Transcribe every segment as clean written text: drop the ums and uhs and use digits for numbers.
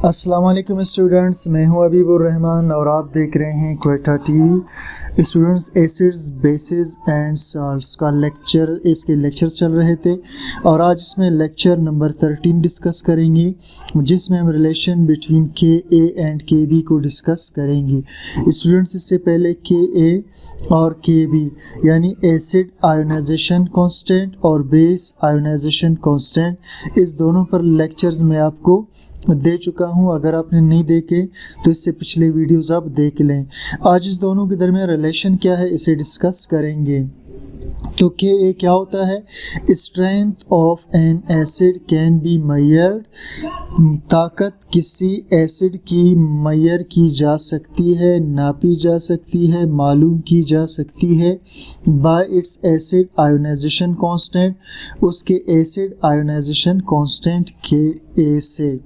अस्सलाम वालेकुम स्टूडेंट्स, मैं हूं अबीबुर रहमान और आप देख रहे हैं Quetta TV. Students, acids, basis and salts का इसके लेक्चर्स चल रहे थे और आज इसमें लेक्चर नंबर 13 डिस्कस करेंगे, जिसमें हम रिलेशन बिटवीन के ए एंड के बी को डिस्कस करेंगे। स्टूडेंट्स, इससे पहले के ए और के बी यानी एसिड आयोनाइजेशन कांस्टेंट और बेस आयोनाइजेशन कांस्टेंट, इस दोनों पर लेक्चर्स में आपको दे चुका हूं। अगर आपने नहीं देखे तो इससे पिछले वीडियोस आप देख लें। आज इस दोनों के दरमियान रिलेशन क्या है इसे डिस्कस करेंगे। तो के ए क्या होता है? Strength of N acid can be measured, ताकत किसी एसिड की मेजर की जा सकती है, नापी जा सकती है, मालूम की जा सकती है by its acid ionisation constant, उसके acid ionisation constant K A से।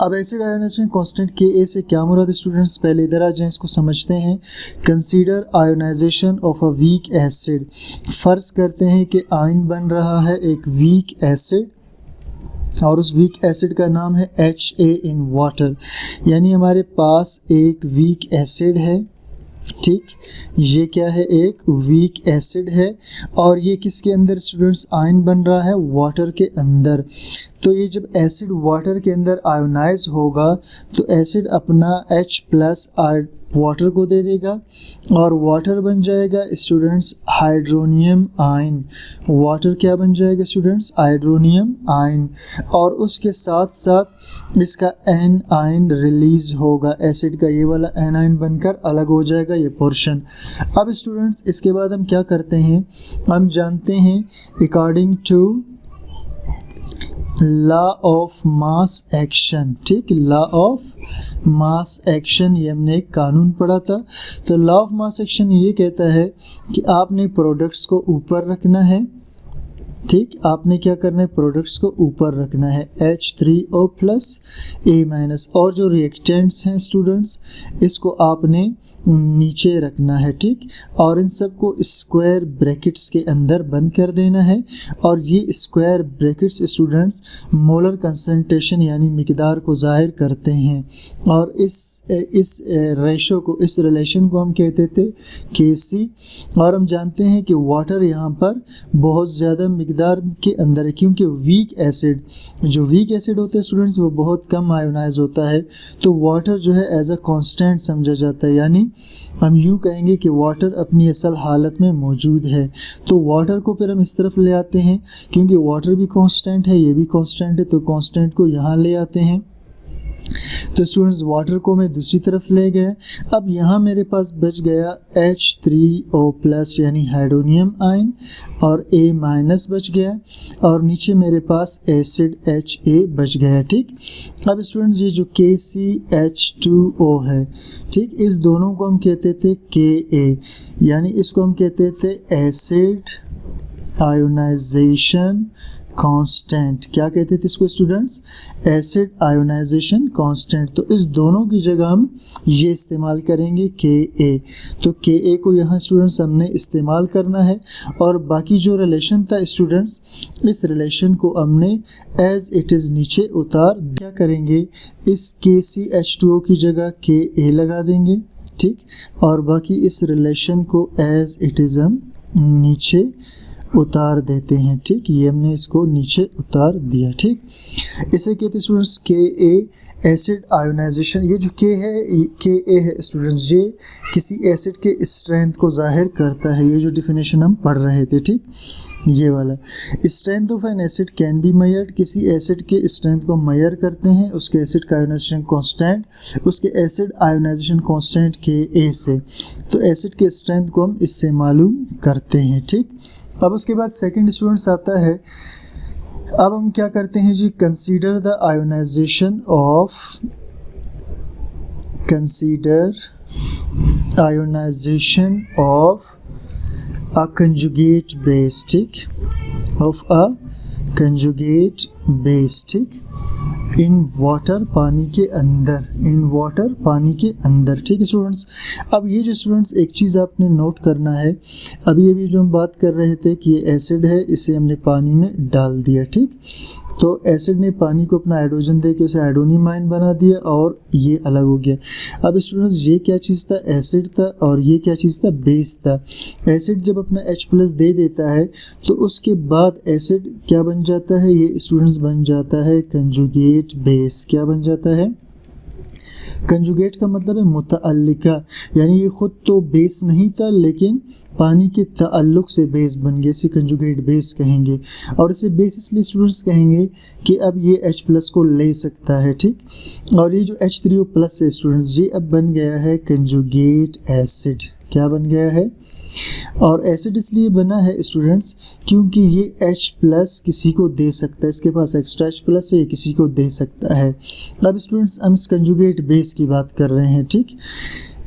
अब acid ionisation constant K A से क्या मुराद स्टूडेंट्स? पहले इधर आ जाएं, इसको समझते हैं। Consider ionisation of a weak acid. फर्ज करते हैं कि आयन बन रहा है एक वीक एसिड और उस वीक एसिड का नाम है HA इन वाटर, यानी हमारे पास एक वीक एसिड है। ठीक, ये क्या है? एक वीक एसिड है और ये किसके अंदर स्टूडेंट्स आयन बन रहा है? वाटर के अंदर। तो ये जब एसिड वाटर के अंदर आयोनाइज होगा तो एसिड अपना H+ वाटर को दे देगा और वाटर बन जाएगा स्टूडेंट्स हाइड्रोनियम आयन। वाटर क्या बन जाएगा स्टूडेंट्स? Hydronium ion. और उसके साथ साथ इसका एन आयन रिलीज होगा, एसिड का ये वाला एन आयन बनकर अलग हो जाएगा ये पोर्शन। अब स्टूडेंट्स, इसके बाद हम क्या करते हैं? हम जानते हैं according to law of mass action. ठीक, लॉ ऑफ मास एक्शन, ये हमने एक कानून पढ़ा था। तो लॉ ऑफ मास एक्शन ये कहता है कि आपने प्रोडक्ट्स को ऊपर रखना है। ठीक, आपने क्या करना है? प्रोडक्ट्स को ऊपर रखना है H3O+A-, और जो रिएक्टेंट्स हैं स्टूडेंट्स, इसको आपने नीचे रखना है। ठीक, और इन सब को स्क्वायर ब्रैकेट्स के अंदर बंद कर देना है। और ये square brackets students molar concentration यानी मिकदार को ज़ाहिर करते हैं। और इस रेशो को, इस रिलेशन को हम कहते थे KC। और हम जानते हैं कि वाटर यहाँ पर बहुत ज़्यादा मिकदार के अंदर है, क्योंकि वीक एसिड, जो वीक एसिड होता है स्टूडेंट्स, वो बहुत कम आयोनाइज होता है। तो वाटर जो है एज अ कांस्टेंट समझा जाता है, यानी हम यूँ कहेंगे कि वाटर अपनी असल हालत में मौजूद है। तो वाटर को फिर हम इस तरफ ले आते हैं, क्योंकि वाटर भी कांस्टेंट है, ये भी कांस्टेंट है, तो कांस्टेंट को यहाँ ले आते हैं। तो स्टूडेंट्स, वाटर को मैं दूसरी तरफ ले गया। अब यहाँ मेरे पास बच गया H3O+ यानी हाइड्रोनियम आयन और A- बच गया और नीचे मेरे पास एसिड HA बच गया। ठीक, अब स्टूडेंट्स, ये जो KCH2O है, ठीक, इस दोनों को हम कहते थे KA, यानी इसको हम कहते थे एसिड आयोनाइजेशन कांस्टेंट। क्या कहते थे इसको स्टूडेंट्स? Acid ionisation constant. तो इस दोनों की जगह हम ये इस्तेमाल करेंगे KA। तो KA को यहाँ स्टूडेंट्स हमने इस्तेमाल करना है और बाकी जो रिलेशन था स्टूडेंट्स, इस रिलेशन को हमने एज इट इज़ नीचे उतार क्या करेंगे? इस KCH2O की जगह KA लगा देंगे। ठीक, और बाकी इस रिलेशन को एज इट इज़ हम नीचे उतार देते हैं। ठीक, ये हमने इसको नीचे उतार दिया। ठीक, इसे कहते हैं स्टूडेंट्स KA एसिड आयोनाइजेशन। ये जो KA है स्टूडेंट्स, ये किसी एसिड के स्ट्रेंथ को जाहिर करता है। ये जो डिफिनेशन हम पढ़ रहे थे, ठीक, ये वाला strength of N acid can be measured. किसी एसिड के स्ट्रेंथ को मेजर करते हैं उसके एसिड का आयोनाइजेशन कांस्टेंट, उसके एसिड आयोनाइजेशन कांस्टेंट KA से। तो एसिड के स्ट्रेंथ को हम इससे मालूम करते हैं। ठीक, अब उसके बाद सेकंड स्टूडेंट्स आता है। अब हम क्या करते हैं जी? Consider the ionization of a conjugate base. ठीक, ऑफ अ कंजुगेट बेस। ठीक, इन वाटर पानी के अंदर, इन वाटर पानी के अंदर। ठीक है स्टूडेंट्स, अब ये जो स्टूडेंट्स एक चीज़ आपने नोट करना है, अभी जो हम बात कर रहे थे कि ये एसिड है, इसे हमने पानी में डाल दिया। ठीक, तो एसिड ने पानी को अपना हाइड्रोजन दे के उसे हाइड्रोनियम आयन बना दिया और ये अलग हो गया। अब स्टूडेंट्स ये क्या चीज़ था, एसिड था, और ये क्या चीज़ था, बेस था। एसिड जब अपना H+ दे देता है तो उसके बाद एसिड क्या बन जाता है, ये स्टूडेंट्स बन जाता है कंजुगेट बेस। क्या बन जाता है, कंजुगेट का मतलब है मुतअल्लिका, यानी ये खुद तो बेस नहीं था लेकिन पानी के ताल्लुक से बेस बन गया, इसे कंजुगेट बेस कहेंगे। और इसे बेस इसलिए स्टूडेंट्स कहेंगे कि अब ये H+ को ले सकता है, ठीक। और ये जो H3O+ है स्टूडेंट्स, ये अब बन गया है कंजुगेट एसिड। क्या बन गया है, और एसिड इसलिए बना है स्टूडेंट्स क्योंकि ये H+ किसी को दे सकता है, इसके पास एक्स्ट्रा H+ है, ये किसी को दे सकता है। अब स्टूडेंट्स हम इस कंजुगेट बेस की बात कर रहे हैं, ठीक।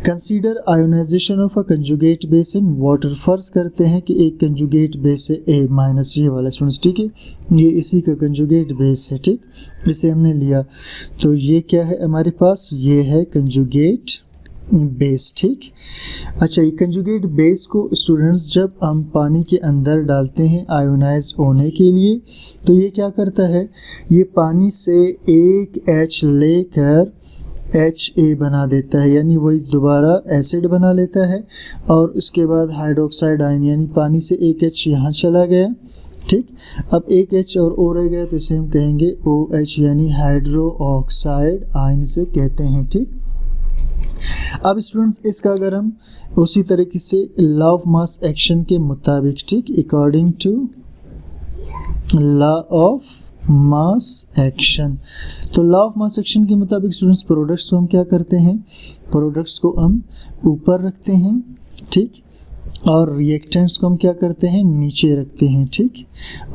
Consider ionisation of a conjugate base in water. फर्ज करते हैं कि एक कंजुगेट बेस है A-, ये वाला स्टूडेंट्स, ठीक है, ये इसी का कंजुगेट बेस है, ठीक। इसे हमने लिया तो ये क्या है हमारे पास, ये है कंजुगेट बेस, ठीक। अच्छा, ये कंजुगेट बेस को स्टूडेंट्स जब हम पानी के अंदर डालते हैं आयोनाइज होने के लिए तो ये क्या करता है, ये पानी से एक H लेकर Ha बना देता है, यानी वही दोबारा एसिड बना लेता है। और उसके बाद हाइड्रोक्साइड आयन, यानी पानी से एक H यहाँ चला गया, ठीक। अब एक H और O रह गया तो इसे हम कहेंगे OH, यानी हाइड्रो ऑक्साइड आयन से कहते हैं, ठीक। अब स्टूडेंट्स इसका अगर हम उसी तरीके से लॉ ऑफ मास एक्शन के मुताबिक, ठीक, according to law of mass action, तो लॉ ऑफ मास एक्शन के मुताबिक स्टूडेंट्स प्रोडक्ट्स को हम क्या करते हैं, प्रोडक्ट्स को हम ऊपर रखते हैं, ठीक, और रिएक्टेंट्स को हम क्या करते हैं, नीचे रखते हैं, ठीक,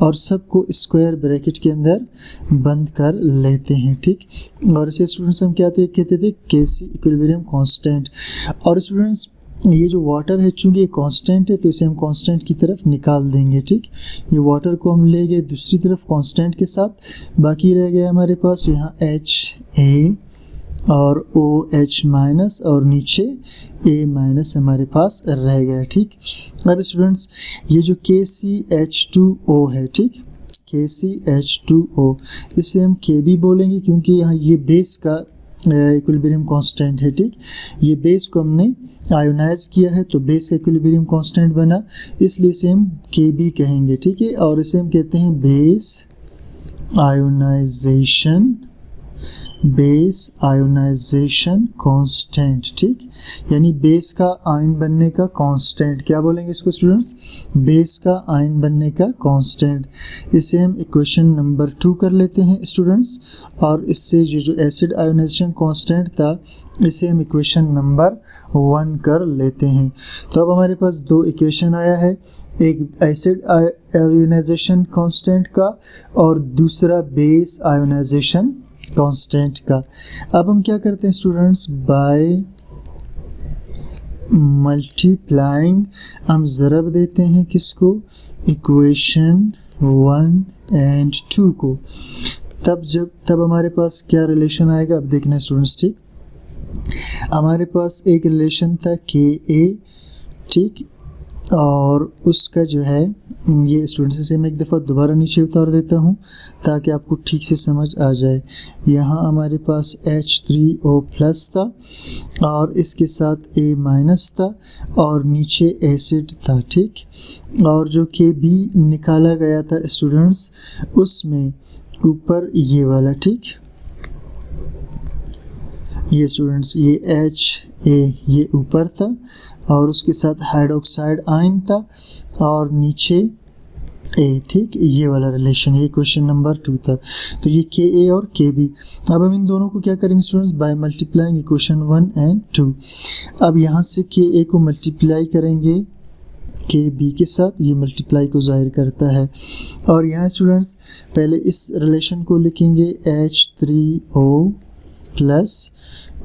और सबको स्क्वायर ब्रैकेट के अंदर बंद कर लेते हैं, ठीक। और इसे स्टूडेंट्स हम क्या कहते थे, Kc इक्विलिब्रियम कांस्टेंट। और स्टूडेंट्स ये जो वाटर है चूँकि ये कांस्टेंट है तो इसे हम कांस्टेंट की तरफ निकाल देंगे, ठीक। ये वाटर को हम ले गए दूसरी तरफ कांस्टेंट के साथ, बाकी रह गया हमारे पास यहाँ Ha और OH- और नीचे A- हमारे पास रह गया, ठीक। अब स्टूडेंट्स ये जो KCH2O है, ठीक, KCH2O, इसे हम Kb बोलेंगे क्योंकि यहाँ ये बेस का इक्विलिब्रियम कांस्टेंट है, ठीक। ये बेस को हमने आयोनाइज किया है तो बेस का इक्विलिब्रियम कांस्टेंट बना, इसलिए इसे हम Kb कहेंगे, ठीक है। और इसे हम कहते हैं बेस आयोनाइजेशन कांस्टेंट, ठीक, यानी बेस का आयन बनने का कांस्टेंट। क्या बोलेंगे इसको स्टूडेंट्स, बेस का आयन बनने का कांस्टेंट। इसे हम इक्वेशन नंबर 2 कर लेते हैं स्टूडेंट्स, और इससे जो एसिड आयोनाइजेशन कांस्टेंट था इसे हम इक्वेशन नंबर 1 कर लेते हैं। तो अब हमारे पास 2 इक्वेशन आया है, एक एसिड आयोनाइजेशन कांस्टेंट का और दूसरा बेस आयोनाइजेशन कांस्टेंट का। अब हम क्या करते हैं स्टूडेंट्स, बाय मल्टीप्लाइंग हम ज़रब देते हैं किसको, इक्वेशन 1 एंड 2 को। तब हमारे पास क्या रिलेशन आएगा, अब देखना स्टूडेंट्स, ठीक। हमारे पास एक रिलेशन था Ka, ठीक, और उसका जो है ये स्टूडेंट्स से मैं एक दफ़ा दोबारा नीचे उतार देता हूँ ताकि आपको ठीक से समझ आ जाए। यहाँ हमारे पास H3O+ था और इसके साथ A- था और नीचे एसिड था, ठीक। और जो Kb निकाला गया था स्टूडेंट्स उसमें ऊपर ये वाला, ठीक, ये स्टूडेंट्स ये Ha ये ऊपर था और उसके साथ हाइड्रोक्साइड आयन था और नीचे A, ठीक, ये वाला रिलेशन, ये क्वेश्चन नंबर 2 था। तो ये Ka और Kb। अब हम इन दोनों को क्या करेंगे students, by multiplying equation 1 and 2। अब यहाँ से Ka को मल्टीप्लाई करेंगे Kb के साथ, ये मल्टीप्लाई को ज़ाहिर करता है। और यहाँ स्टूडेंट्स पहले इस रिलेशन को लिखेंगे H3O+,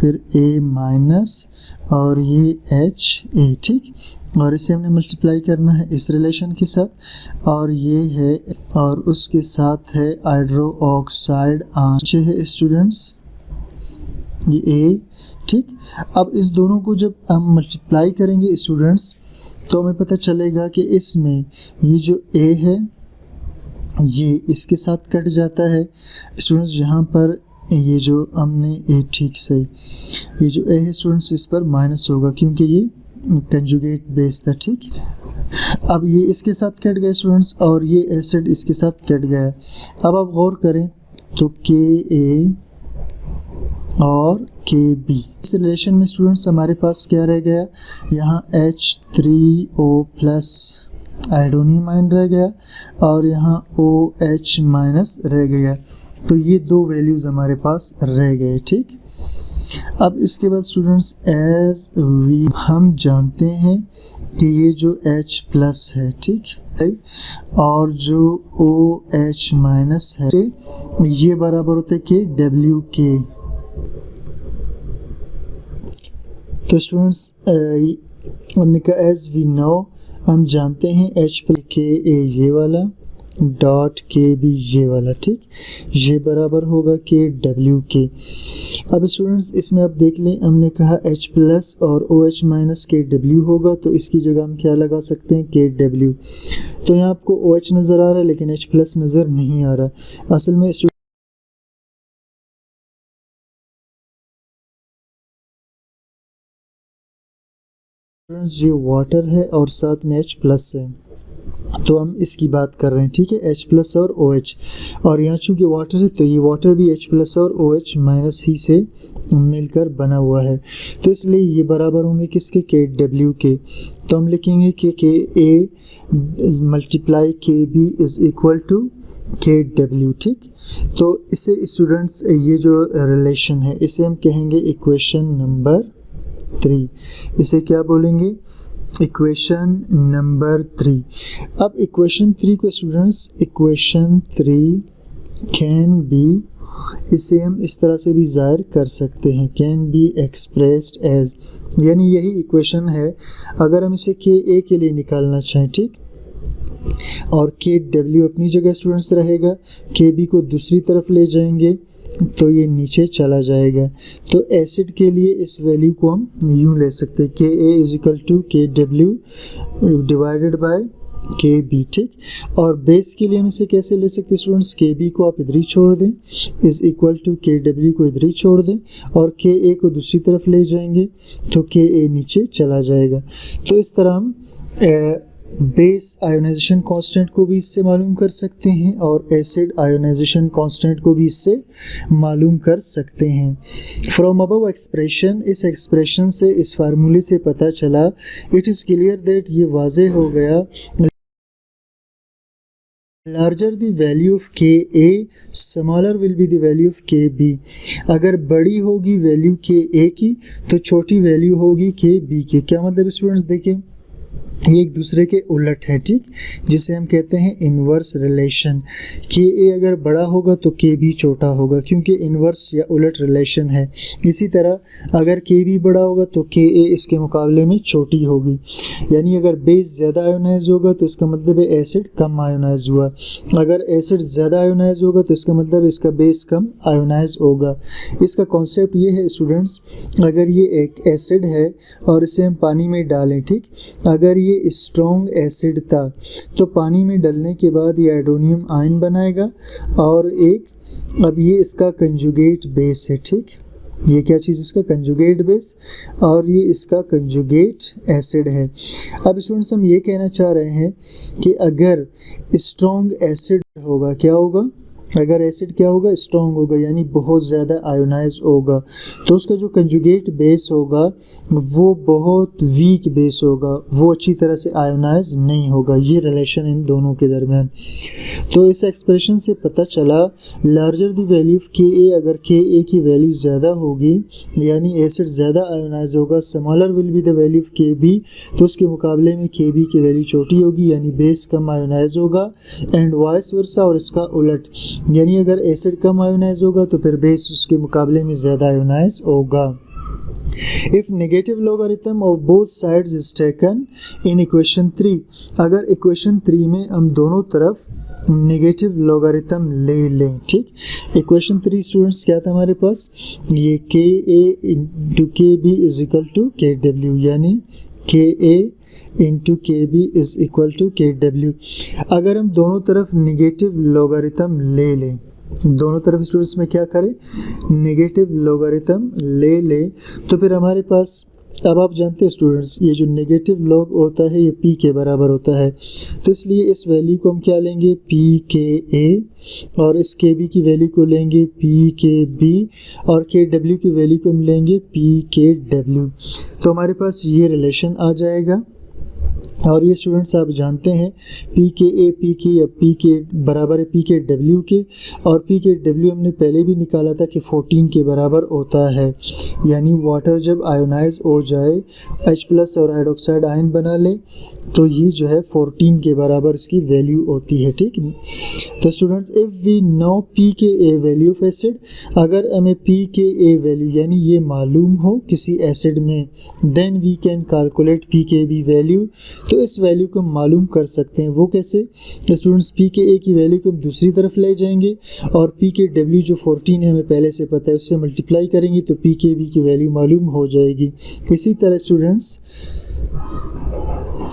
फिर A- और ये Ha, ठीक, और इसे हमने मल्टीप्लाई करना है इस रिलेशन के साथ, और ये है और उसके साथ है हाइड्रो ऑक्साइड आयन है स्टूडेंट्स, ये A, ठीक। अब इस दोनों को जब हम मल्टीप्लाई करेंगे स्टूडेंट्स तो हमें पता चलेगा कि इसमें ये जो A है ये इसके साथ कट जाता है स्टूडेंट्स। यहाँ पर ये जो हमने ये ठीक सही, ये जो ए है स्टूडेंट्स इस पर माइनस होगा क्योंकि ये कंजुगेट बेस था, ठीक। अब ये इसके साथ कट गए स्टूडेंट्स और ये एसिड इसके साथ कट गया। अब आप गौर करें तो के ए और के बी, इस रिलेशन में स्टूडेंट्स हमारे पास क्या रह गया, यहाँ H3O प्लस आयोडोनियम आयन रह गया और यहाँ OH माइनस रह गया। तो ये दो वैल्यूज़ हमारे पास रह गए, ठीक। अब इसके बाद स्टूडेंट्स एज वी हम जानते हैं कि ये जो H प्लस है, ठीक, और जो OH माइनस है ये बराबर होते के W के। तो स्टूडेंट्स हमने कहा एज वी नो, हम जानते हैं H प्लस के ए ये वाला डॉट के बी ये वाला, ठीक, ये बराबर होगा के W के। अब स्टूडेंट्स इसमें आप देख लें, हमने कहा H प्लस और OH माइनस के W होगा, तो इसकी जगह हम क्या लगा सकते हैं, के W। तो यहाँ आपको OH नज़र आ रहा है लेकिन H प्लस नज़र नहीं आ रहा। असल में स्टूडेंट्स ये वाटर है और साथ में H प्लस है, तो हम इसकी बात कर रहे हैं, ठीक है, H प्लस और OH। और यहाँ चूँकि वाटर है तो ये वाटर भी H प्लस और OH माइनस ही से मिलकर बना हुआ है, तो इसलिए ये बराबर होंगे किसके, के W के। तो हम लिखेंगे कि के ए मल्टीप्लाई के बी इज़ इक्वल टू के W, ठीक। तो इसे स्टूडेंट्स ये जो रिलेशन है इसे हम कहेंगे इक्वेशन नंबर 3। इसे क्या बोलेंगे, इक्वेशन नंबर 3। अब इक्वेशन 3 को स्टूडेंट्स इक्वेशन 3 कैन बी, इसे हम इस तरह से भी ज़ाहिर कर सकते हैं, कैन बी एक्सप्रेस्ड एज, यानी यही इक्वेशन है अगर हम इसे के ए के लिए निकालना चाहें, ठीक, और के डब्ल्यू अपनी जगह स्टूडेंट्स रहेगा, के बी को दूसरी तरफ ले जाएंगे तो ये नीचे चला जाएगा। तो एसिड के लिए इस वैल्यू को हम यूँ ले सकते हैं, के ए इज इक्वल टू के डब्ल्यू डिवाइडेड बाय के बी, ठीक। और बेस के लिए हम इसे कैसे ले सकते हैं स्टूडेंट्स, के बी को आप इधर ही छोड़ दें इज इक्वल टू के डब्ल्यू को इधर ही छोड़ दें और के ए को दूसरी तरफ ले जाएंगे तो के ए नीचे चला जाएगा। तो इस तरह हम बेस आयोनाइजेशन कांस्टेंट को भी इससे मालूम कर सकते हैं और एसिड आयोनाइजेशन कांस्टेंट को भी इससे मालूम कर सकते हैं। फ्रॉम अबव एक्सप्रेशन, इस एक्सप्रेशन से, इस फार्मूले से पता चला, इट इज़ क्लियर दैट ये वाज़े हो गया, larger the value of K A smaller will be the value of K B. अगर बड़ी होगी वैल्यू के ए की तो छोटी वैल्यू होगी के बी की। क्या मतलब स्टूडेंट्स, देखिए ये एक दूसरे के उलट है, ठीक, जिसे हम कहते हैं इन्वर्स रिलेशन। के ए अगर बड़ा होगा तो के बी छोटा होगा क्योंकि इन्वर्स या उलट रिलेशन है। इसी तरह अगर के बी बड़ा होगा तो के ए इसके मुकाबले में छोटी होगी, यानी अगर बेस ज़्यादा आयोनाइज होगा तो इसका मतलब है एसिड कम आयोनाइज हुआ, अगर एसिड ज़्यादा आयोनाइज होगा तो इसका मतलब इसका बेस कम आयोनाइज होगा। इसका कॉन्सेप्ट ये है स्टूडेंट्स, अगर ये एक एसिड है और इसे हम पानी में डालें, ठीक, अगर ये स्ट्रॉन्ग एसिड था तो पानी में डालने के बाद ये आयोडोनियम आयन बनाएगा और एक, अब ये इसका कंजुगेट बेस है, ठीक, ये क्या चीज़, इसका कंजुगेट बेस और ये इसका कंजुगेट एसिड है। अब स्टूडेंट्स हम ये कहना चाह रहे हैं कि अगर स्ट्रॉन्ग एसिड होगा, क्या होगा, अगर एसिड क्या होगा, स्ट्रॉन्ग होगा, यानी बहुत ज़्यादा आयोनाइज होगा, तो उसका जो कंजुगेट बेस होगा वो बहुत वीक बेस होगा, वो अच्छी तरह से आयोनाइज नहीं होगा। ये रिलेशन इन दोनों के दरमियान। तो इस एक्सप्रेशन से पता चला larger the value of K ए, अगर के ए की वैल्यू ज़्यादा होगी यानी एसिड ज़्यादा आयोनाइज होगा, smaller will be the value of K B, तो उसके मुकाबले में के बी की वैल्यू छोटी होगी यानी बेस कम आयोनाइज होगा, एंड वाइस वर्सा, और इसका उलट, यानी अगर एसिड कम आयोनाइज होगा तो फिर बेस उसके मुकाबले में ज़्यादा आयोनाइज होगा। If negative logarithm of both sides is taken in equation 3, अगर इक्वेशन 3 में हम दोनों तरफ नेगेटिव लोगारिथम ले लें, ठीक, इक्वेशन 3 स्टूडेंट्स क्या था हमारे पास, ये के ए इंटू के बी इज इक्वल टू के डब्ल्यू, यानी के ए इंटू के बी इज़ इक्वल टू के डब्ल्यू। अगर हम दोनों तरफ निगेटिव लॉगरिथम ले लें, दोनों तरफ स्टूडेंट्स में क्या करें, नेगेटिव लॉगरिथम ले लें, तो फिर हमारे पास, अब आप जानते हैं स्टूडेंट्स, ये जो नेगेटिव लॉग होता है ये p के बराबर होता है, तो इसलिए इस वैल्यू को हम क्या लेंगे, p के a, और इस के b की वैल्यू को लेंगे p के b, और के w की वैल्यू को हम लेंगे p के w। तो हमारे पास ये रिलेशन आ जाएगा। और ये स्टूडेंट्स आप जानते हैं पी के ए पी के या पी के बराबर है पी के डब्ल्यू के, और पी के डब्ल्यू हमने पहले भी निकाला था कि 14 के बराबर होता है। यानी वाटर जब आयोनाइज हो जाए, H+ और हाइड्रोक्साइड आयन बना ले, तो ये जो है 14 के बराबर इसकी वैल्यू होती है। ठीक, तो students if we know P K A value of acid, अगर हमें पी के ए वैल्यू यानी ये मालूम हो किसी एसिड में, then we can calculate P K B value. तो इस वैल्यू को हम मालूम कर सकते हैं। वो कैसे स्टूडेंट्स, पी के ए की वैल्यू को हम दूसरी तरफ ले जाएंगे और पी के डब्ल्यू जो 14 है हमें पहले से पता है, उससे मल्टीप्लाई करेंगे तो पी के बी की वैल्यू मालूम हो जाएगी। इसी तरह स्टूडेंट्स,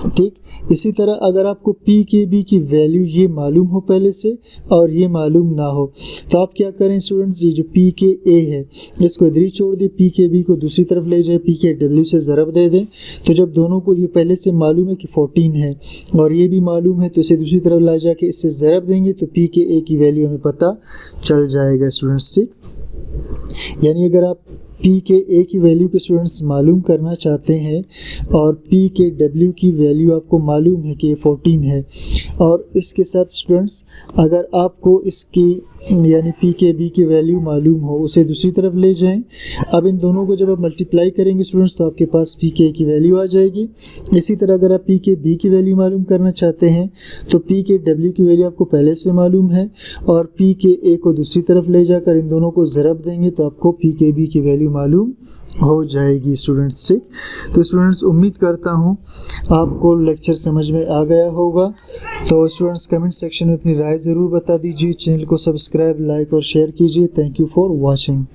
ठीक, इसी तरह अगर आपको पी के बी की वैल्यू ये मालूम हो पहले से और ये मालूम ना हो, तो आप क्या करें स्टूडेंट्स, ये जो पी के ए है इसको इधर ही छोड़ दें, पी के बी को दूसरी तरफ ले जाए, पी के डब्ल्यू से ज़रब दे दें। तो जब दोनों को ये पहले से मालूम है कि 14 है और ये भी मालूम है, तो इसे दूसरी तरफ ला जाके इससे ज़रब देंगे तो पी के ए की वैल्यू हमें पता चल जाएगा स्टूडेंट्स। ठीक, यानी अगर आप पी के ए की वैल्यू के स्टूडेंट्स मालूम करना चाहते हैं और पी के डब्ल्यू की वैल्यू आपको मालूम है कि ये 14 है, और इसके साथ स्टूडेंट्स अगर आपको इसकी यानी पी के बी की वैल्यू मालूम हो, उसे दूसरी तरफ ले जाएं। अब इन दोनों को जब आप मल्टीप्लाई करेंगे स्टूडेंट्स तो आपके पास पी के ए की वैल्यू आ जाएगी। इसी तरह अगर आप पी के बी की वैल्यू मालूम करना चाहते हैं तो पी के डब्ल्यू की वैल्यू आपको पहले से मालूम है, और पी के ए को दूसरी तरफ ले जाकर इन दोनों को ज़रब देंगे तो आपको पी के बी की वैल्यू मालूम हो जाएगी स्टूडेंट्स। ठीक, तो स्टूडेंट्स उम्मीद करता हूँ आपको लेक्चर समझ में आ गया होगा। तो स्टूडेंट्स कमेंट सेक्शन में अपनी राय ज़रूर बता दीजिए, चैनल को सब्सक्राइब, लाइक और शेयर कीजिए। Thank you for watching.